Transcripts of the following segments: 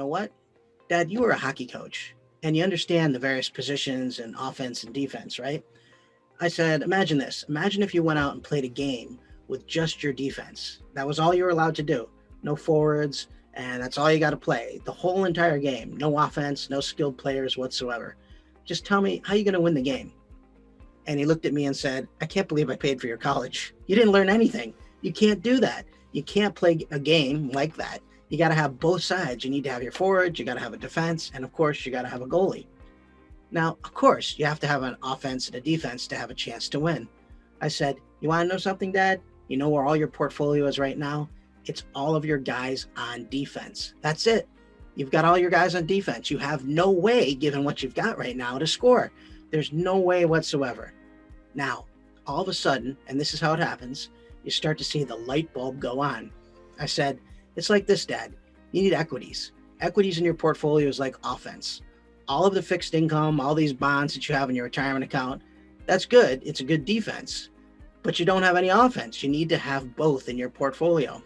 know what? Dad, you were a hockey coach and you understand the various positions and offense and defense, right? I said, imagine this. Imagine if you went out and played a game with just your defense. That was all you were allowed to do. No forwards, and that's all you got to play. The whole entire game. No offense, no skilled players whatsoever. Just tell me, how are you going to win the game? And he looked at me and said, I can't believe I paid for your college. You didn't learn anything. You can't do that. You can't play a game like that. You got to have both sides. You need to have your forwards, you got to have a defense, and of course, you got to have a goalie. Now, of course, you have to have an offense and a defense to have a chance to win. I said, you want to know something, Dad? You know where all your portfolio is right now? It's all of your guys on defense. That's it. You've got all your guys on defense. You have no way, given what you've got right now, to score. There's no way whatsoever. Now, all of a sudden, and this is how it happens, you start to see the light bulb go on. I said, it's like this, Dad. You need equities. Equities in your portfolio is like offense. All of the fixed income, all these bonds that you have in your retirement account, that's good. It's a good defense. But you don't have any offense. You need to have both in your portfolio.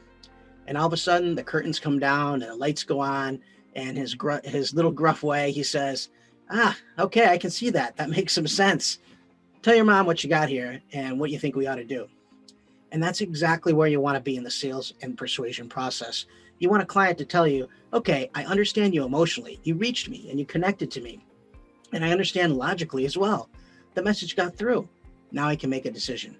And all of a sudden, the curtains come down and the lights go on, and his little gruff way, he says, okay, I can see that. That makes some sense. Tell your mom what you got here and what you think we ought to do. And that's exactly where you want to be in the sales and persuasion process. You want a client to tell you, okay, I understand you emotionally. You reached me and you connected to me. And I understand logically as well. The message got through. Now I can make a decision.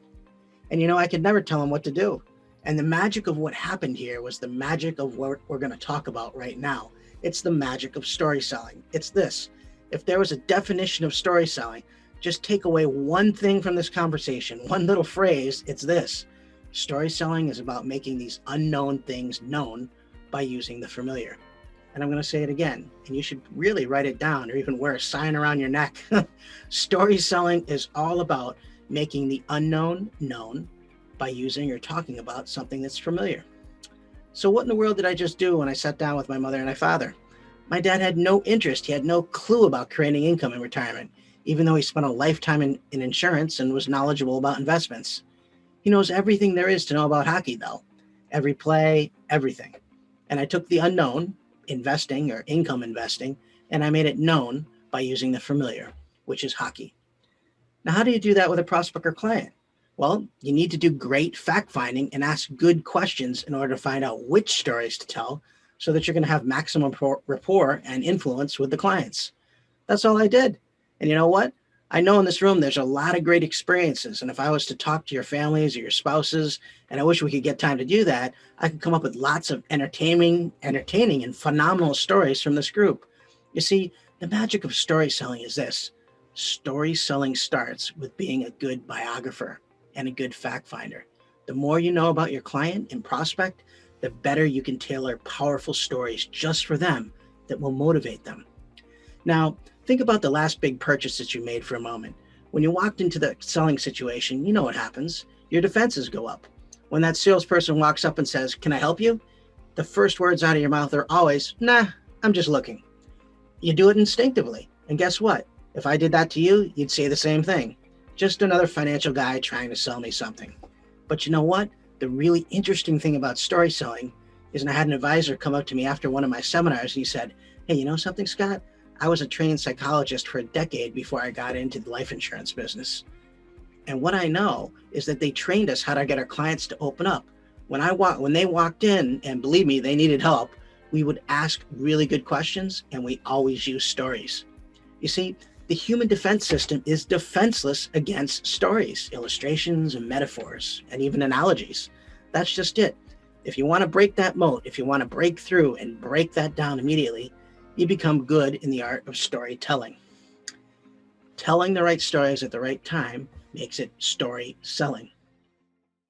And I could never tell him what to do. And the magic of what happened here was the magic of what we're going to talk about right now. It's the magic of story selling. It's this. If there was a definition of story selling, just take away one thing from this conversation, one little phrase, it's this. Story selling is about making these unknown things known by using the familiar. And I'm going to say it again, and you should really write it down or even wear a sign around your neck. Story selling is all about making the unknown known by using or talking about something that's familiar. So what in the world did I just do when I sat down with my mother and my father? My dad had no interest. He had no clue about creating income in retirement, even though he spent a lifetime in insurance and was knowledgeable about investments. He knows everything there is to know about hockey, though. Every play, everything. And I took the unknown, investing or income investing, and I made it known by using the familiar, which is hockey. Now, how do you do that with a prospect or client? Well, you need to do great fact finding and ask good questions in order to find out which stories to tell so that you're going to have maximum rapport and influence with the clients. That's all I did. And you know what? I know in this room, there's a lot of great experiences. And if I was to talk to your families or your spouses, and I wish we could get time to do that, I could come up with lots of entertaining and phenomenal stories from this group. You see, the magic of story selling is this. Story selling starts with being a good biographer and a good fact finder. The more you know about your client and prospect, the better you can tailor powerful stories just for them that will motivate them. Now, think about the last big purchase that you made for a moment. When you walked into the selling situation, you know what happens. Your defenses go up. When that salesperson walks up and says, "Can I help you?" the first words out of your mouth are always, "Nah, I'm just looking." You do it instinctively. And guess what? If I did that to you, you'd say the same thing. Just another financial guy trying to sell me something. But you know what? The really interesting thing about story selling is, and I had an advisor come up to me after one of my seminars, and he said, "Hey, you know something, Scott? I was a trained psychologist for a decade before I got into the life insurance business. And what I know is that they trained us how to get our clients to open up. When they walked in, and believe me, they needed help, we would ask really good questions, and we always use stories. You see, the human defense system is defenseless against stories, illustrations, and metaphors, and even analogies. That's just it. If you want to break that moat, if you want to break through and break that down immediately, you become good in the art of storytelling. Telling the right stories at the right time makes it story selling.